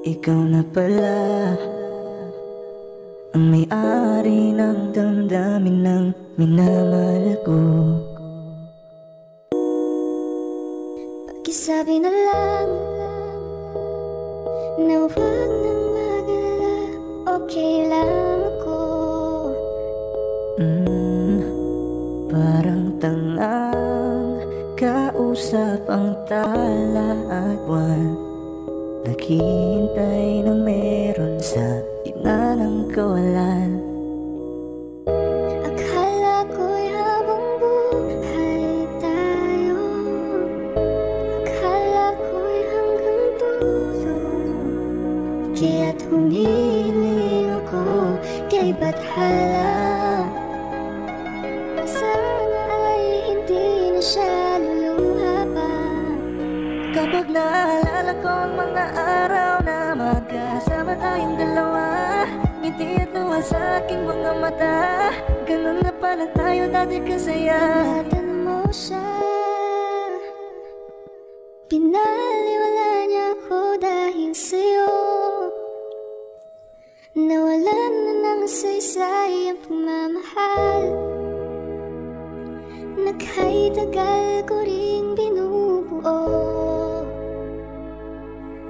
ikaw na pala ang may-ari ng damdamin ng minamahal ko. Pakisabi na lang na huwag nang mag-alala, okay lang ako. Parang tangang kausap ang tala at buwan, naghihintay ng meron sa gitna ng kawalan. Akala ko'y habang buhay tayo, akala ko'y hanggang dulo, kaya't humiling ako kay Bathala. Sana ay hindi na siya luluha pa. Kapag naalala ko ang mga araw na magkasama tayong dalawa, ngiti at luha sa aking mga mata, ganun na pala tayo dati kasaya. Ingatan mo siya, pinaliwala niya ako dahil sa'yo. Nawalan na ng saysay ang pagmamahal na kahit tagal ko rin binubuo,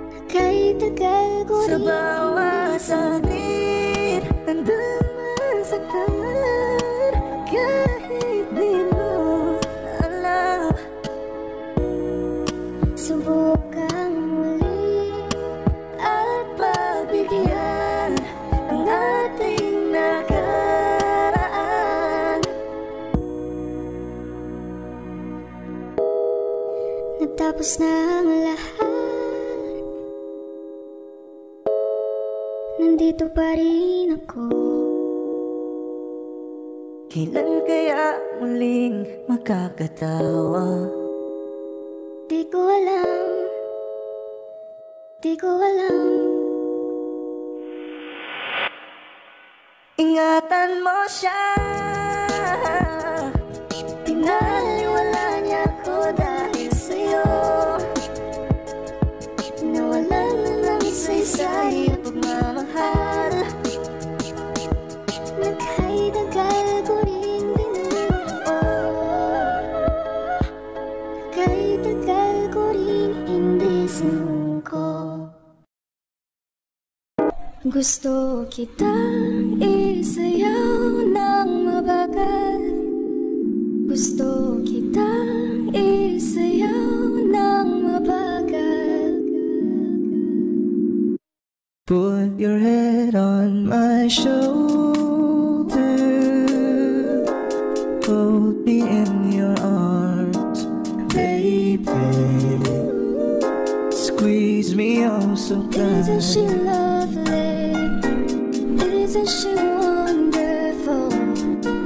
na kahit tagal ko Sa rin bawat saglit, nandun man sa talan, kahit di mo alam. subukang muli At pagbigyan ang ating nakaraan. Natapos na ang lahat, nandito pa rin ako. Kailan kaya muling makakatawa? Di ko alam, di ko alam. Ingatan mo siya, Pinaliwala niya ako dahil sa'yo. Nawalan na ng saysay ang pagmamahal na kahit tagal ko rin binuo, na kahit tagal ko rin hindi sinuko. Gusto kitang isayaw ng mabagal, gusto kitang isayaw ng mabagal. put your head on my shoulder, hold me in your arms, baby, squeeze me oh so tight. Isn't she lovely? Isn't she wonderful?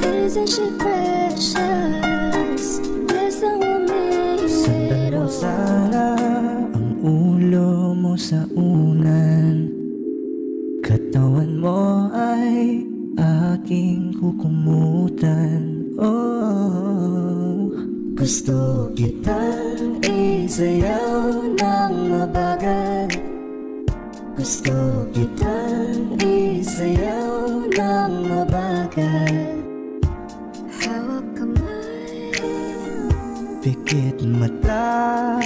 Isn't she precious? There's no Sundan mo middle. sana ang ulo mo sa unan, katawan mo ay aking kukumutan. Oh, gusto kitang isayaw ng mabagal, gusto kitang isayaw ng mabagal. Hawak kamay, Pikit mata,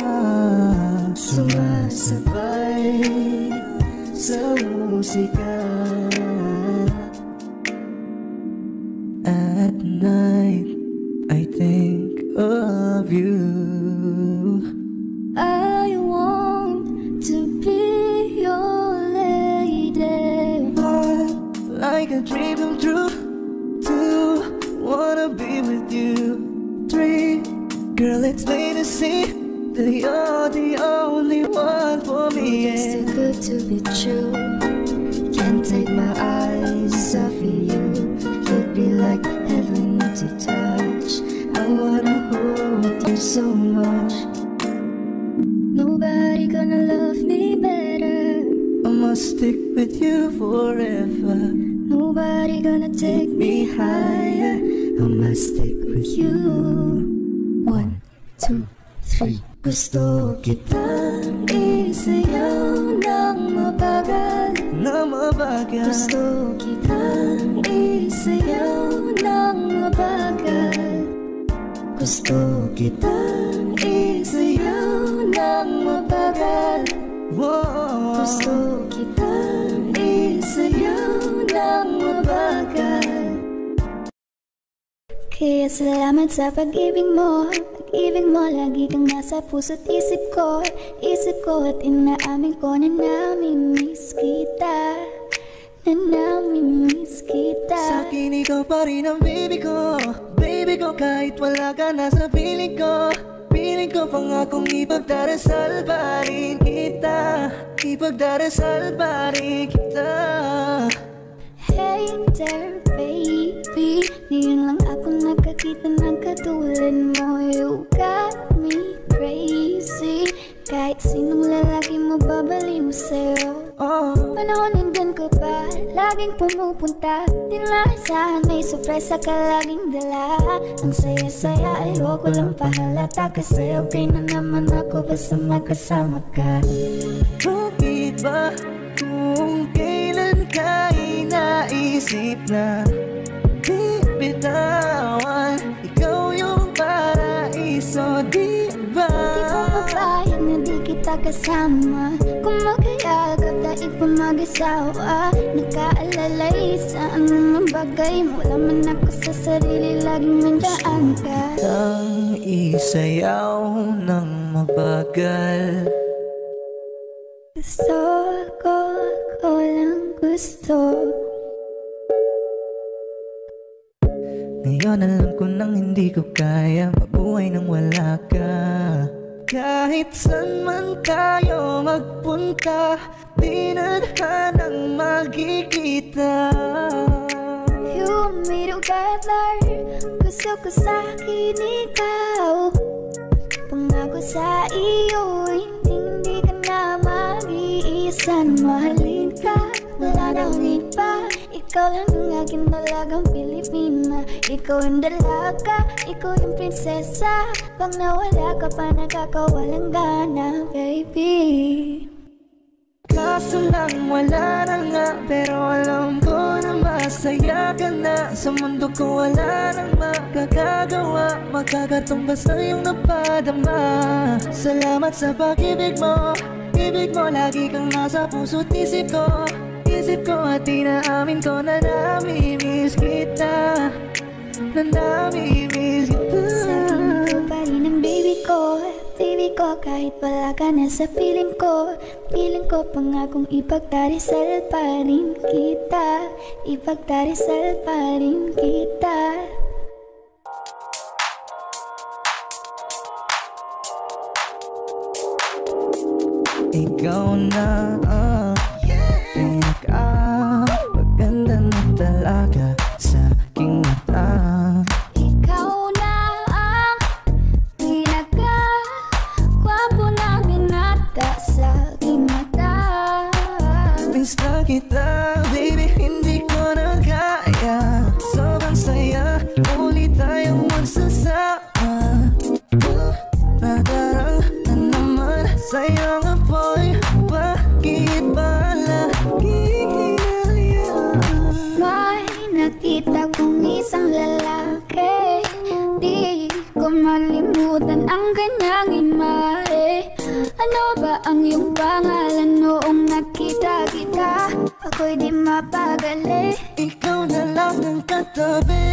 sumasabay sa musika. At night, I think of you. I want to be your lady. Heart like a dream come true. Two, wanna be with you. Three, girl, it's plain to see that you're the only one for me. It's too Yeah. good to be true. Can't take my eyes off of you. You'd be like heaven to touch. I wanna hold you so much. Nobody gonna love me better. I must stick with you forever. Nobody gonna take me higher. I must stick with you. 1, 2, 3. Gusto kitang isayaw ng mabagal. mabagal. Gusto kitang isayaw ng mabagal. Gusto kitang isayaw ng mabagal. Gusto kitang isayaw ng mabagal. Kaya salamat sa pag-ibig mo. Pag-ibig mo, lagi kang nasa puso't isip ko. Isip ko at inaamin ko na namimiss kita. Na namimiss kita. Sa'kin ikaw pa rin ang baby ko. Baby ko kahit wala ka na sa piling ko. Piling ko pangakong ipagdarasal pa rin kita. Ipagdarasal pa rin kita. Hey there baby, ngayon lang ako nakakita ng katulad mo. You got me crazy. Kahit sinong lalaki mo babaliw sa'yo. Panahon nandun ko pa, laging pumupunta. Di maasahan may sorpresa ka laging dala. Ang saya-saya ayoko lang pahalata. Kasi okay na naman ako basta magkasama ka. Bakit ba kung kailan ka inaisip na bibitawan? Ikaw yung paraiso, di ba? Di ko mapayag na di kita kasama. Kung magkayagap dahil pa mag-isawa. Nakaalalay sa anong bagay. Wala man ako sa sarili, laging nandaan ka. Ang isayaw ng mabagal. Gusto ko, ako lang gusto. Ngayon alam ko nang hindi ko kaya mabuhay nang wala ka. Kahit saan man tayo magpunta, di na hanang magkikita. You and me together, gusto ko sa'kin ikaw. Pangako sa iyo, hindi ka na mag-iisa. Mahalin ka, wala nang iba. Ikaw lang ang aking dalagang Pilipina. Ikaw yung dalaga, ikaw yung prinsesa. Pag nawala ka pa nakakawalang gana, baby. Kaso lang wala na nga, pero alam ko na masaya ka na. Sa mundo ko wala nang makakagawa, makakatumbas na yung napadama. Salamat sa pag-ibig mo. Ibig mo lagi kang nasa puso't isip ko. Isip ko at inaamin ko na namimiss kita. Na namimiss kita. Sa'kin ikaw pa rin ang baby ko. Baby ko kahit wala ka na sa piling ko. Piling ko pangakong ipagdarasal pa rin kita. Ipagdarasal pa rin kita. Ikaw na maganda na talaga sa aking mata. Ikaw na ang pinaka-gwapo na binata sa aking mata. Miss na kita, baby, hindi ko na kaya. Sobrang saya, ulit tayong magsasama. Nadarang na naman sa'yo nga boy. Bakit ba lagi May nakita kong isang lalaki. Di ko malimutan ang kanyang imahe. Ano ba ang iyong pangalan noong nakita kita? Ako'y di mapagali. ikaw na lang ang katabi.